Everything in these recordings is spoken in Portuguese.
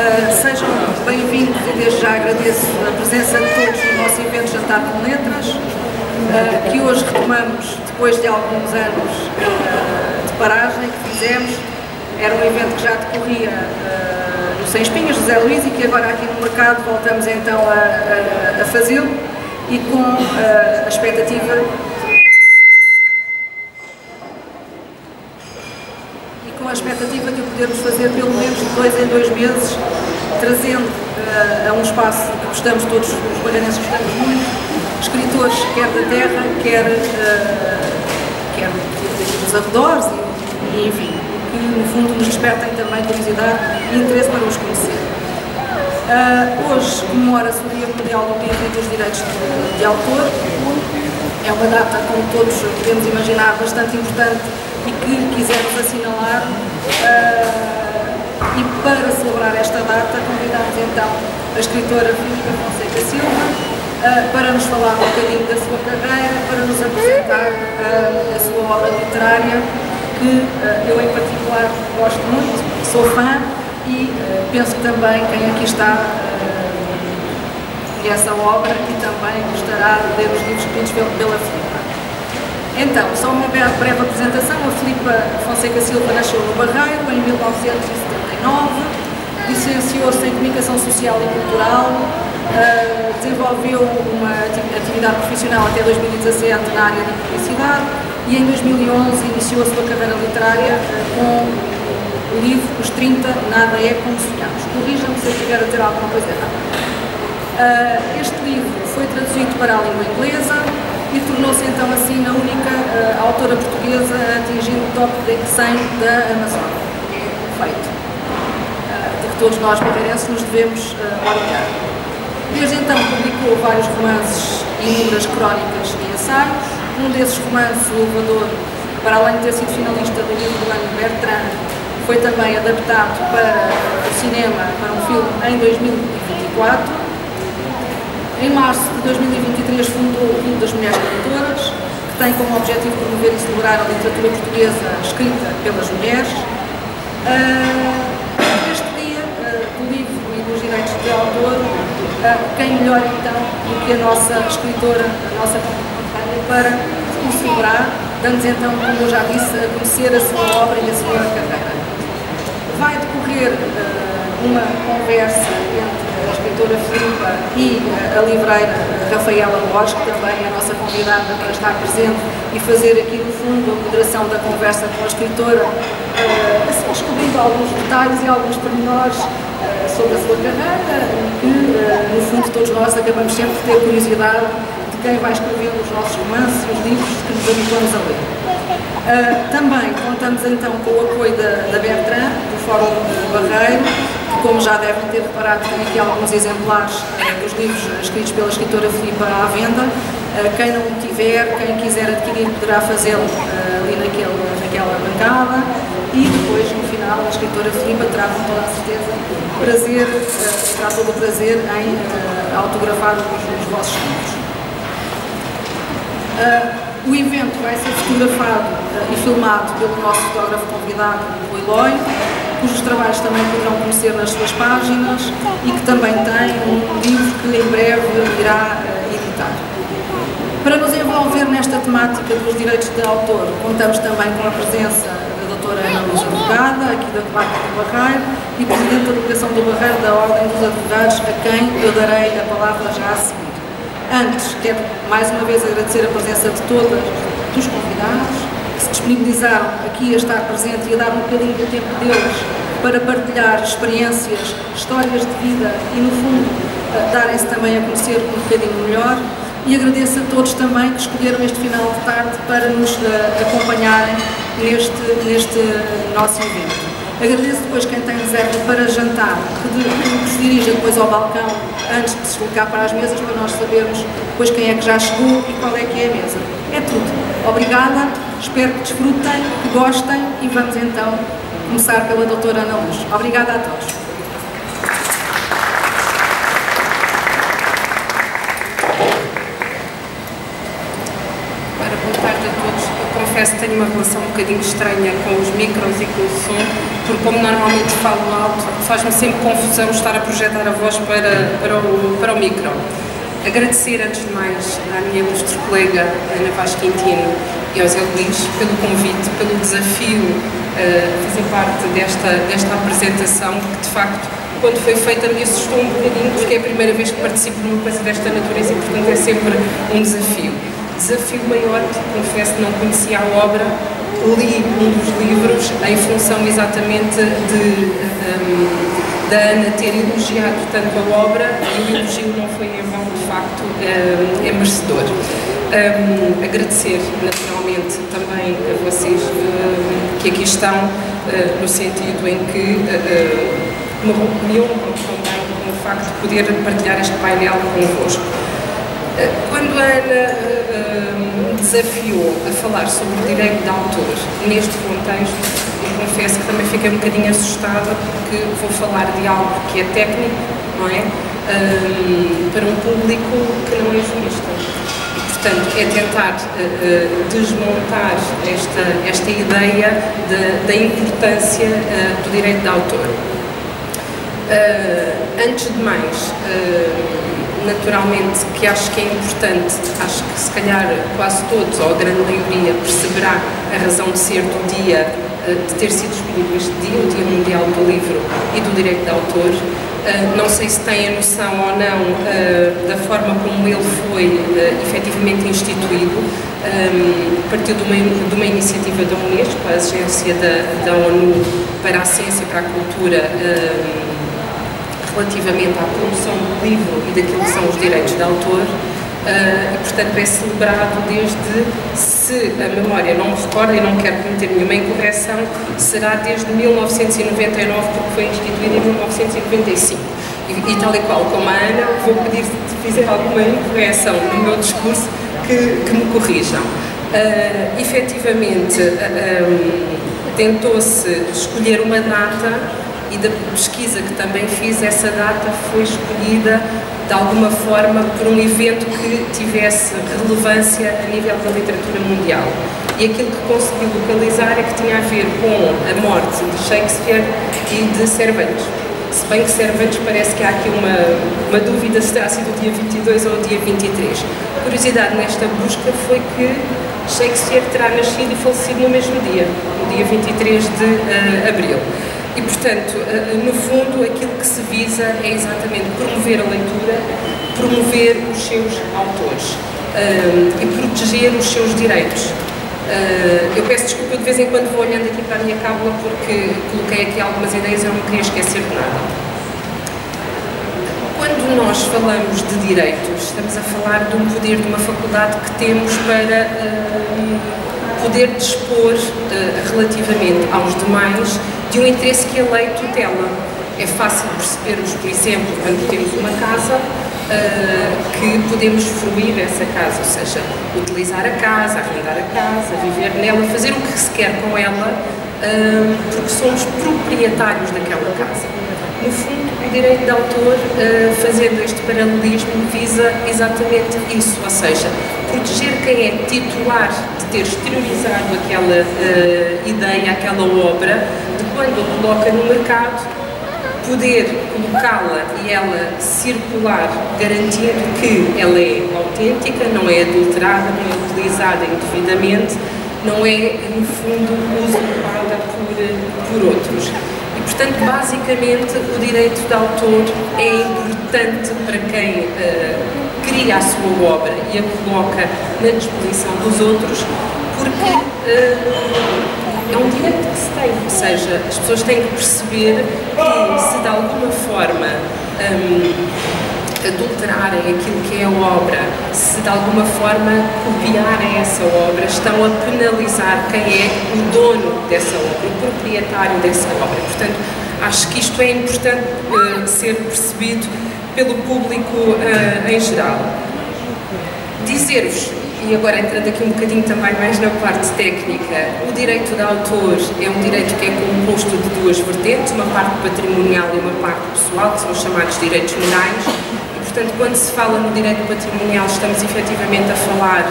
Sejam bem-vindos e desde já agradeço a presença de todos no nosso evento Jantar com Letras, que hoje retomamos depois de alguns anos de paragem que fizemos. Era um evento que já decorria no Sem Espinhas, José Luís, e que agora aqui no mercado voltamos então a fazê-lo e com a expectativa de o podermos fazer pelo menos de 2 em 2 meses, trazendo a um espaço que gostamos todos, os barreirenses gostamos muito, escritores quer da terra, quer dos arredores e enfim, que no fundo nos despertem também curiosidade e interesse para os conhecer. Hoje comemora-se o Dia Mundial do Livro e dos Direitos de Autor. É uma data, como todos podemos imaginar, bastante importante e que quisemos assinalar, e para celebrar esta data convidamos então a escritora Filipa Fonseca Silva para nos falar um bocadinho da sua carreira, para nos apresentar a sua obra literária, que eu em particular gosto muito, sou fã e penso que também quem aqui está conhece a obra e também gostará de ler os livros escritos pela Filipa. Então, só uma breve apresentação. A Filipa Fonseca Silva nasceu no Barreiro em 1979, licenciou-se em Comunicação Social e Cultural, desenvolveu uma atividade profissional até 2017 na área de publicidade e em 2011 iniciou a sua carreira literária com o livro Os 30 Nada é Como Sonhamos. Corrija-me se eu estiver a dizer alguma coisa errada. Este livro foi traduzido para a língua inglesa e tornou-se então assim a única autora portuguesa a atingir o top 100 da Amazon. É um feito de que todos nós barreirenses nos devemos orgulhar. Desde então publicou vários romances, inúmeras crónicas e ensaios. Um desses romances, O Elevador, para além de ter sido finalista do livro do ano Bertrand, foi também adaptado para o cinema, para um filme em 2024. Em março de 2023 fundou o Clube das Mulheres Editoras, que tem como objetivo promover e celebrar a literatura portuguesa escrita pelas mulheres. Neste dia do livro e dos direitos de autor, quem melhor então do que a nossa escritora, a nossa contemporânea, para o celebrar, dando-nos então, como eu já disse, a conhecer a sua obra e a sua carreira. Vai decorrer uma conversa entre a escritora Filipa e a livreira Rafaela Borges, que também é a nossa convidada para estar presente e fazer aqui no fundo a moderação da conversa com a escritora, assim descobrindo alguns detalhes e alguns pormenores sobre a sua carreira, que no fundo todos nós acabamos sempre de ter curiosidade de quem vai escrever os nossos romances e os livros que nos habituamos a ler. Também contamos então com o apoio da Bertrand, do Fórum de Barreiro, que, como já devem ter reparado, tem aqui alguns exemplares dos livros escritos pela escritora Filipa à venda. Quem não o tiver, quem quiser adquirir, poderá fazê-lo ali naquela bancada, e depois, no final, a escritora Filipa terá com toda a certeza terá todo o prazer em autografar os vossos livros. O evento vai ser fotografado e filmado pelo nosso fotógrafo convidado, Rui Loi, cujos trabalhos também poderão conhecer nas suas páginas e que também tem um livro que em breve irá editar. Para nos envolver nesta temática dos direitos de autor, contamos também com a presença da doutora Ana Luz Advogada, aqui da Comarca do Barreiro, e Presidente da Delegação do Barreiro da Ordem dos Advogados, a quem eu darei a palavra já a seguir. Antes, quero mais uma vez agradecer a presença de todos os convidados que se disponibilizaram aqui a estar presente e a dar um bocadinho do tempo deles para partilhar experiências, histórias de vida e, no fundo, darem-se também a conhecer um bocadinho melhor. E agradeço a todos também que escolheram este final de tarde para nos acompanharem neste nosso evento. Agradeço depois quem tem reserva para jantar, que se dirija depois ao balcão antes de se deslocar para as mesas, para nós sabermos depois quem é que já chegou e qual é que é a mesa. É tudo. Obrigada, espero que desfrutem, que gostem e vamos então começar pela doutora Ana Luz. Obrigada a todos. Boa tarde a todos. Eu confesso que tenho uma relação um bocadinho estranha com os micros e com o som, porque como normalmente falo alto, faz-me sempre confusão estar a projetar a voz para o micro. Agradecer, antes de mais, à minha ilustre colega Ana Vaz Quintino e ao Zé Luís pelo convite, pelo desafio a fazer parte desta apresentação, que de facto, quando foi feita, me assustou um bocadinho, porque é a primeira vez que participo numa coisa desta natureza e, portanto, é sempre um desafio. Desafio maior, confesso que não conhecia a obra, li um dos livros em função exatamente da Ana ter elogiado tanto a obra, e o elogio não foi em vão, de facto, é merecedor. Agradecer naturalmente também a vocês que aqui estão, no sentido em que me honram também com o facto de poder partilhar este painel convosco. Quando a Ana me desafiou a falar sobre o direito de autor neste contexto, eu confesso que também fiquei um bocadinho assustada, porque vou falar de algo que é técnico, não é? Para um público que não é jurista. E, portanto, é tentar desmontar esta ideia da importância do direito de autor. Antes de mais, naturalmente que acho que é importante, acho que se calhar quase todos, ou a grande maioria, perceberá a razão de ser do dia, de ter sido escolhido este dia, o Dia Mundial do Livro e do Direito de Autor. Não sei se têm a noção ou não da forma como ele foi efetivamente instituído. Partiu de uma iniciativa da Unesco, a Agência da ONU para a Ciência e para a Cultura, relativamente à promoção do livro e daquilo que são os direitos de autor, e portanto é celebrado desde, se a memória não me recorda e não quero cometer nenhuma incorreção, será desde 1999, porque foi instituído em 1995. E tal e qual como a Ana, vou pedir, se fizer alguma incorreção no meu discurso, que me corrijam. Efetivamente, tentou-se escolher uma data, e da pesquisa que também fiz, essa data foi escolhida de alguma forma por um evento que tivesse relevância a nível da literatura mundial. E aquilo que consegui localizar é que tinha a ver com a morte de Shakespeare e de Cervantes. Se bem que Cervantes parece que há aqui uma dúvida se terá sido o dia 22 ou o dia 23. A curiosidade nesta busca foi que Shakespeare terá nascido e falecido no mesmo dia, no dia 23 de abril. E, portanto, no fundo, aquilo que se visa é exatamente promover a leitura, promover os seus autores e proteger os seus direitos. Eu peço desculpa, eu de vez em quando vou olhando aqui para a minha cábula, porque coloquei aqui algumas ideias e eu não queria esquecer de nada. Quando nós falamos de direitos, estamos a falar de um poder de uma faculdade que temos para poder dispor relativamente aos demais de um interesse que a lei tutela. É fácil percebermos, por exemplo, quando temos uma casa, que podemos fruir essa casa, ou seja, utilizar a casa, arrendar a casa, viver nela, fazer o que se quer com ela, porque somos proprietários daquela casa. No fundo, o direito de autor, fazendo este paralelismo, visa exatamente isso, ou seja, proteger quem é titular de ter exteriorizado aquela ideia, aquela obra, de quando a coloca no mercado, poder colocá-la e ela circular, garantindo que ela é autêntica, não é adulterada, não é utilizada indevidamente, não é, no fundo, usurpada por outros. E, portanto, basicamente, o direito de autor é importante para quem cria a sua obra e a coloca na disposição dos outros, porque é um direito que se tem, ou seja, as pessoas têm que perceber que, se de alguma forma adulterarem aquilo que é a obra, se de alguma forma copiarem essa obra, estão a penalizar quem é o dono dessa obra, o proprietário dessa obra. Portanto, acho que isto é importante ser percebido pelo público em geral. Dizer-vos, e agora entrando aqui um bocadinho também mais na parte técnica, o direito de autor é um direito que é composto de duas vertentes, uma parte patrimonial e uma parte pessoal, que são os chamados direitos morais. E, portanto, quando se fala no direito patrimonial, estamos efetivamente a falar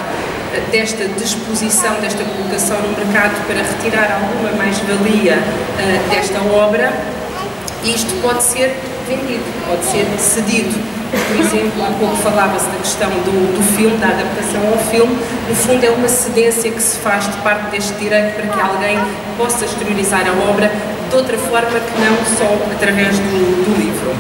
desta disposição, desta colocação no mercado para retirar alguma mais-valia desta obra, isto pode ser vendido, pode ser cedido. Por exemplo, há pouco falava-se da questão do filme, da adaptação ao filme. No fundo é uma cedência que se faz de parte deste direito para que alguém possa exteriorizar a obra de outra forma que não só através do livro.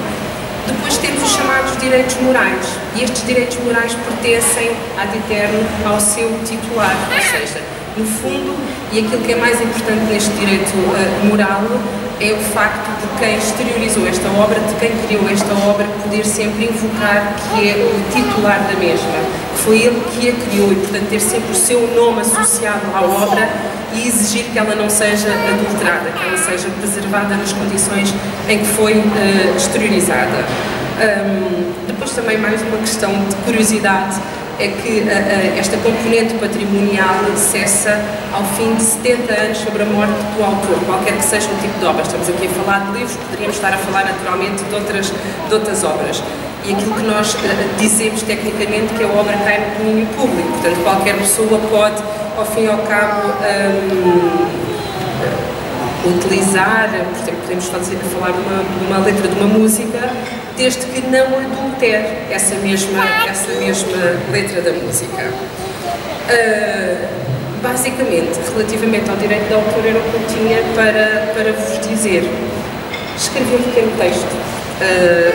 Depois temos os chamados direitos morais, e estes direitos morais pertencem ad eterno ao seu titular, ou seja, no fundo, e aquilo que é mais importante neste direito moral é o facto de quem exteriorizou esta obra, de quem criou esta obra, poder sempre invocar que é o titular da mesma, que foi ele que a criou e, portanto, ter sempre o seu nome associado à obra e exigir que ela não seja adulterada, que ela seja preservada nas condições em que foi exteriorizada. Depois também mais uma questão de curiosidade é que esta componente patrimonial cessa ao fim de 70 anos sobre a morte do autor, qualquer que seja o tipo de obra. Estamos aqui a falar de livros, poderíamos estar a falar naturalmente de outras obras. E aquilo que nós dizemos tecnicamente que a obra cai no domínio público, portanto qualquer pessoa pode, ao fim e ao cabo, utilizar, por exemplo, podemos falar de uma letra de uma música, desde que não adultere essa mesma letra da música. Basicamente, relativamente ao direito de autor, era o que eu tinha para vos dizer. Escrevi um pequeno texto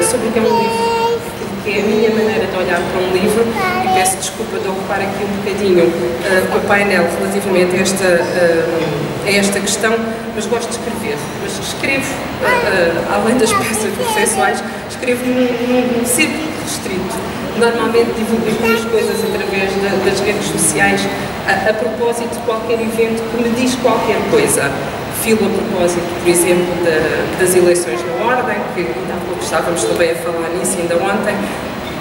sobre o que é um livro, aquilo que é a minha maneira de olhar para um livro, e peço desculpa de ocupar aqui um bocadinho o painel relativamente a esta questão, mas gosto de escrever. Mas escrevo, além das peças processuais, escrevo num círculo restrito. Normalmente divulgo as minhas coisas através das redes sociais a propósito de qualquer evento que me diz qualquer coisa. Filo a propósito, por exemplo, das eleições na Ordem, que ainda há pouco estávamos também a falar nisso, ainda ontem.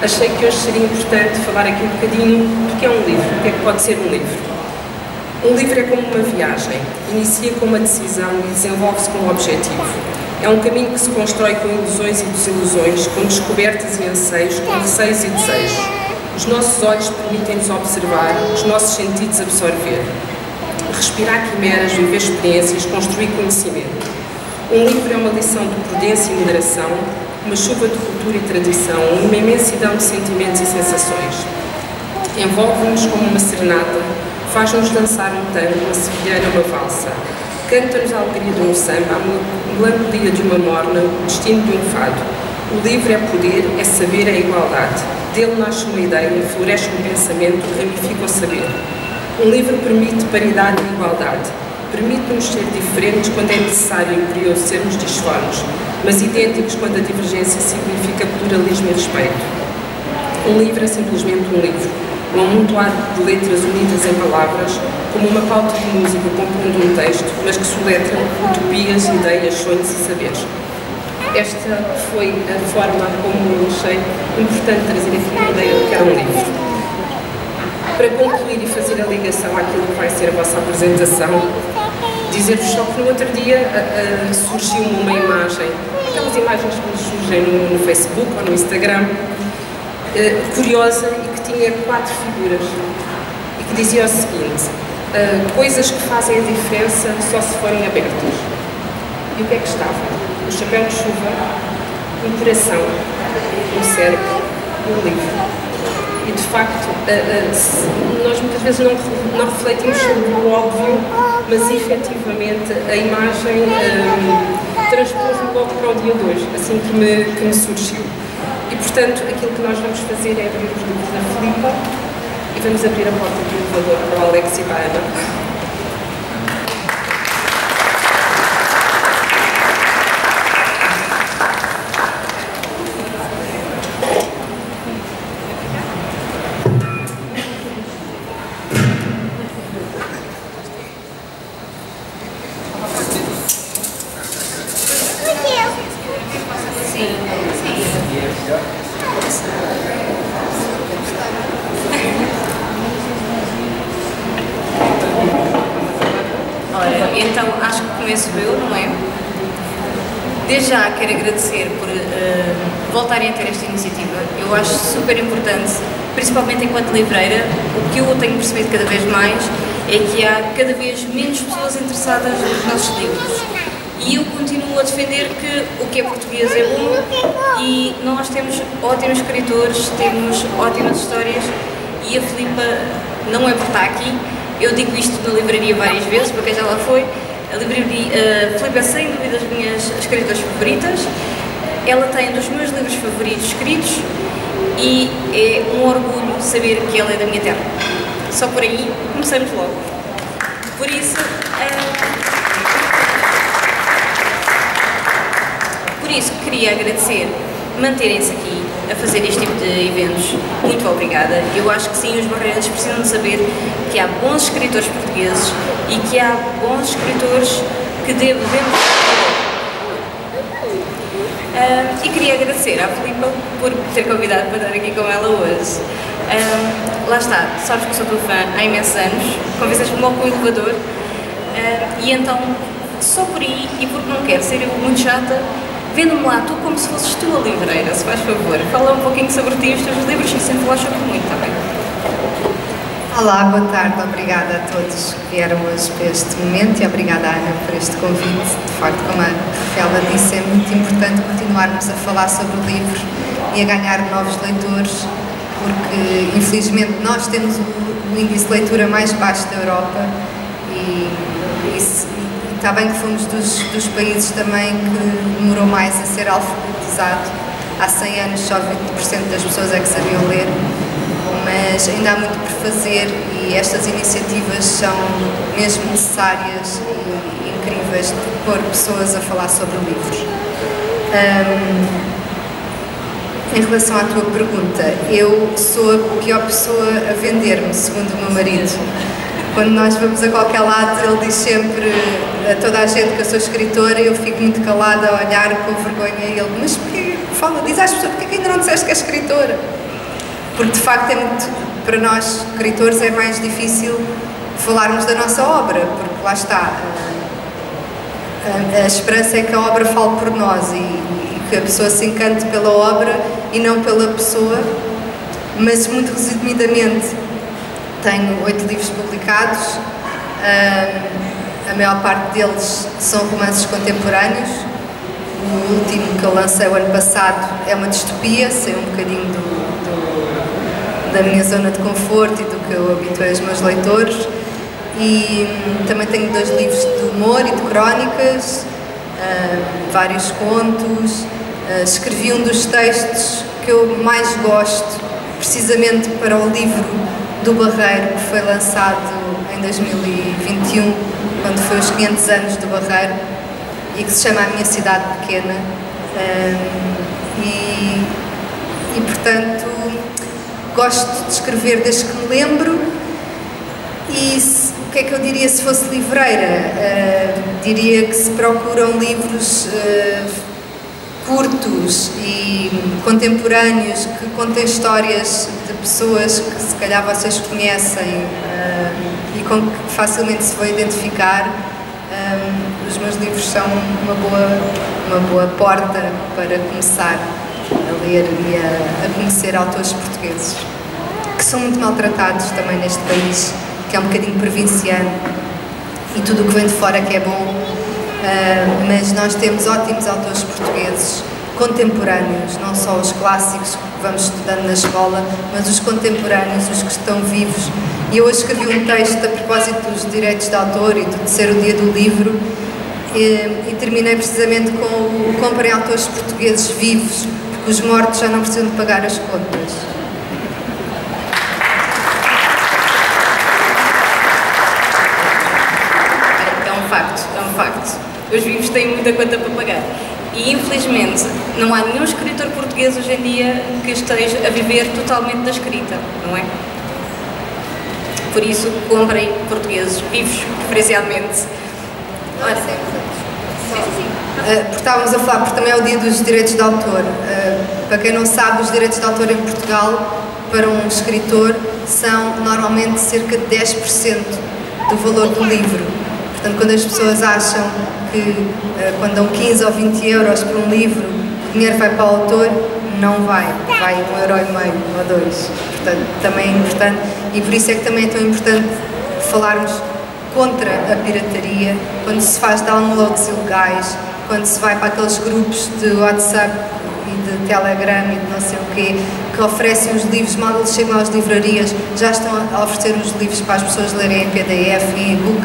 Achei que hoje seria importante falar aqui um bocadinho do que é um livro, o que é que pode ser um livro. Um livro é como uma viagem, inicia com uma decisão e desenvolve-se com um objetivo. É um caminho que se constrói com ilusões e desilusões, com descobertas e anseios, com receios e desejos. Os nossos olhos permitem-nos observar, os nossos sentidos absorver. Respirar quimeras, viver experiências, construir conhecimento. Um livro é uma lição de prudência e moderação, uma chuva de cultura e tradição, uma imensidão de sentimentos e sensações. Envolve-nos como uma serenata, faz-nos dançar um tango, uma sevilhana, uma valsa. Canta-nos a alegria de um samba, a melancolia de uma morna, o destino de um fado. O livro é poder, é saber, é igualdade. Dele nasce uma ideia, floresce um pensamento, ramifica o saber. Um livro permite paridade e igualdade. Permite-nos ser diferentes quando é necessário e imperioso sermos disformes, mas idênticos quando a divergência significa pluralismo e respeito. Um livro é simplesmente um livro, um amontoado de letras unidas em palavras, como uma pauta de música compondo um texto, mas que soletra utopias, ideias, sonhos e saberes. Esta foi a forma como eu achei importante trazer aqui a ideia do que era um livro. Para concluir e fazer a ligação àquilo que vai ser a vossa apresentação, dizer-vos só que no outro dia surgiu-me uma imagem, aquelas imagens que nos surgem no Facebook ou no Instagram, curiosa, e que tinha 4 figuras e que dizia o seguinte: coisas que fazem a diferença só se forem abertas. E o que é que estava? Um chapéu de chuva, um coração, um cérebro, um livro. E de facto, nós muitas vezes não refletimos sobre o óbvio, mas efetivamente a imagem transpôs-me logo para o dia de hoje, assim que me surgiu. E portanto, aquilo que nós vamos fazer é abrir os livros da Filipa e vamos abrir a porta do elevador para o Alex e para a Ana. Então, acho que começo eu, não é? Desde já quero agradecer por voltarem a ter esta iniciativa. Eu acho super importante principalmente enquanto livreira, o que eu tenho percebido cada vez mais é que há cada vez menos pessoas interessadas nos nossos livros. E eu continuo a defender que o que é português é bom e nós temos ótimos escritores, temos ótimas histórias e a Filipa não é por estar aqui. Eu digo isto na livraria várias vezes, para quem já lá foi. A Filipa é sem dúvida das minhas escritoras favoritas. Ela tem um dos meus livros favoritos escritos e é um orgulho saber que ela é da minha terra. Só por aí começamos logo. Por isso, queria agradecer manterem-se aqui a fazer este tipo de eventos. Muito obrigada. Eu acho que sim, os barreirenses precisam de saber que há bons escritores portugueses e que há bons escritores que devemos e queria agradecer à Filipa por ter convidado para estar aqui com ela hoje. Lá está, sabes que eu sou tua fã há imensos anos, convences-me logo com o elevador, e então, só por aí, e porque não quero ser eu muito chata, vende-me lá tu como se fosses tu a livreira, se faz favor. Fala um pouquinho sobre ti e os teus livros e sempre falar sobre muito, está bem? Olá, boa tarde, obrigada a todos que vieram hoje para este momento e obrigada, Ana, por este convite. De facto, como a Rafaela disse, é muito importante continuarmos a falar sobre o livro e a ganhar novos leitores, porque infelizmente nós temos o índice de leitura mais baixo da Europa e está bem que fomos dos países também que demorou mais a ser alfabetizado. Há 100 anos só 20% das pessoas é que sabiam ler, mas ainda há muito por fazer e estas iniciativas são mesmo necessárias e incríveis de pôr pessoas a falar sobre livros. Em relação à tua pergunta, eu sou a pior pessoa a vender-me, segundo o meu marido. Quando nós vamos a qualquer lado, ele diz sempre a toda a gente que eu sou escritora e eu fico muito calada a olhar com vergonha e ele, mas porquê? Fala, diz às pessoas, porquê que ainda não disseste que és escritora? Porque de facto é muito, para nós escritores é mais difícil falarmos da nossa obra, porque lá está, a esperança é que a obra fale por nós e que a pessoa se encante pela obra e não pela pessoa, mas muito resumidamente tenho 8 livros publicados, a maior parte deles são romances contemporâneos. O último que eu lancei o ano passado é uma distopia, sei um bocadinho da minha zona de conforto e do que eu habituei os meus leitores. E também tenho 2 livros de humor e de crónicas, vários contos. Escrevi um dos textos que eu mais gosto, precisamente para o livro do Barreiro, que foi lançado em 2021, quando foi os 500 anos do Barreiro, e que se chama A Minha Cidade Pequena. E portanto, gosto de escrever desde que me lembro. E o que é que eu diria se fosse livreira? Diria que se procuram livros curtos e contemporâneos que contem histórias de pessoas que se calhar vocês conhecem e com que facilmente se vão identificar. Os meus livros são uma boa porta para começar a ler e a conhecer autores portugueses, que são muito maltratados também neste país, que é um bocadinho provinciano e tudo o que vem de fora que é bom, mas nós temos ótimos autores portugueses contemporâneos, não só os clássicos que vamos estudando na escola, mas os contemporâneos, os que estão vivos. E eu hoje escrevi um texto a propósito dos direitos de autor e de ser o dia do livro, e terminei precisamente com o comprem autores portugueses vivos, porque os mortos já não precisam de pagar as contas. É um facto. Os vivos têm muita conta para pagar. E infelizmente não há nenhum escritor português hoje em dia que esteja a viver totalmente da escrita, não é? Por isso, comprem portugueses vivos, preferencialmente. Olha, porque estávamos a falar, porque também é o dia dos direitos de autor. Para quem não sabe, os direitos de autor em Portugal, para um escritor, são normalmente cerca de 10% do valor do livro. Portanto, quando as pessoas acham que quando dão 15 ou 20 euros por um livro, o dinheiro vai para o autor, não vai €1,50 ou €2. Portanto, também é importante, e por isso é que também é tão importante falarmos contra a pirataria, quando se faz downloads ilegais, quando se vai para aqueles grupos de WhatsApp e de Telegram e de não sei o quê, que oferecem os livros, mal eles chegam às livrarias, já estão a oferecer os livros para as pessoas lerem em PDF e em e-book,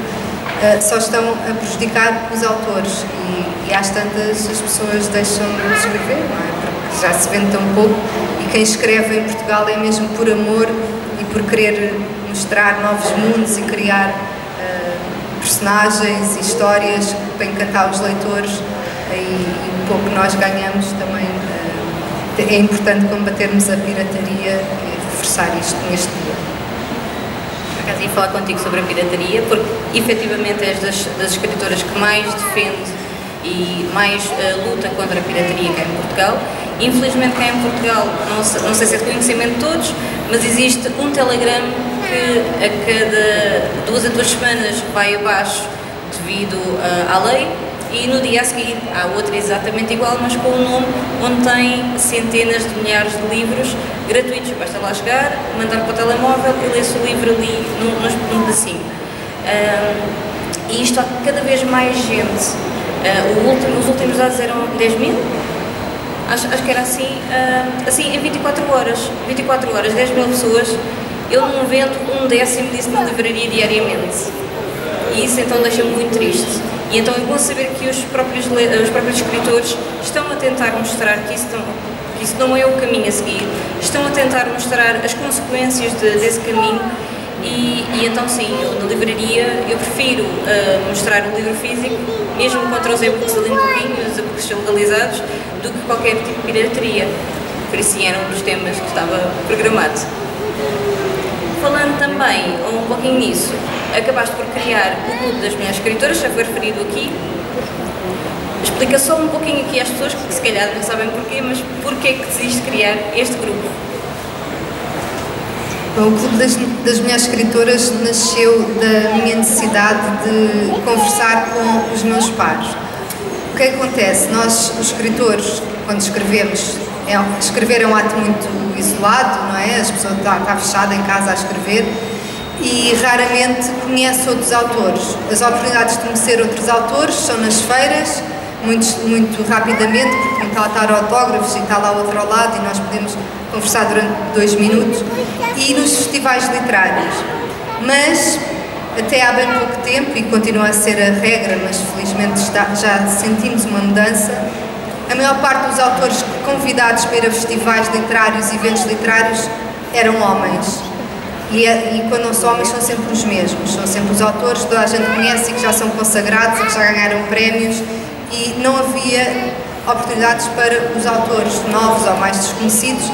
só estão a prejudicar os autores, e às tantas as pessoas deixam de escrever, não é? Porque já se vende tão pouco, e quem escreve em Portugal é mesmo por amor e por querer mostrar novos mundos e criar personagens e histórias para encantar os leitores, e um pouco nós ganhamos também. É importante combatermos a pirataria e reforçar isto neste dia. Por acaso ia falar contigo sobre a pirataria, porque efetivamente és das escritoras que mais defende e mais luta contra a pirataria cá em Portugal. Infelizmente cá em Portugal, não sei se é de conhecimento de todos, mas existe um Telegram que a cada 2 a 2 semanas vai abaixo devido à lei, e no dia a seguir há outra exatamente igual, mas com um nome onde tem centenas de milhares de livros gratuitos. Basta lá chegar, mandar para o telemóvel e ler-se o livro ali num pedacinho. E isto há cada vez mais gente. Os últimos dados eram 10 mil, acho que era assim, em 24 horas, 10 mil pessoas. Eu não vendo 1/10 disso na livraria diariamente, e isso então deixa-me muito triste. E então é bom saber que os próprios escritores estão a tentar mostrar que isso não é o caminho a seguir, estão a tentar mostrar as consequências desse caminho, e então sim, eu na livraria eu prefiro mostrar o livro físico, mesmo contra os e-books ali um pouquinho, os e-books são legalizados, do que qualquer tipo de pirataria. Por isso sim, era um dos temas que estava programado. Falando também um pouquinho nisso, acabaste por criar o Clube das Mulheres Escritoras, já foi referido aqui. Explica só um pouquinho aqui às pessoas que se calhar não sabem porquê, mas porquê que decidiste criar este grupo? Bom, o Clube das Mulheres Escritoras nasceu da minha necessidade de conversar com os meus pares. O que acontece? Nós, os escritores, quando escrevemos, escrever é um ato muito isolado, não é? As pessoas estão fechadas em casa a escrever e raramente conhece outros autores. As oportunidades de conhecer outros autores são nas feiras, muito rapidamente, porque está a estar autógrafos e está lá outro ao lado e nós podemos conversar durante 2 minutos, e nos festivais literários. Mas até há bem pouco tempo, e continua a ser a regra, mas felizmente já sentimos uma mudança, a maior parte dos autores convidados para ir a festivais literários e eventos literários eram homens. E quando não são homens, são sempre os mesmos, são sempre os autores que toda a gente conhece e que já são consagrados e que já ganharam prémios, e não havia oportunidades para os autores novos ou mais desconhecidos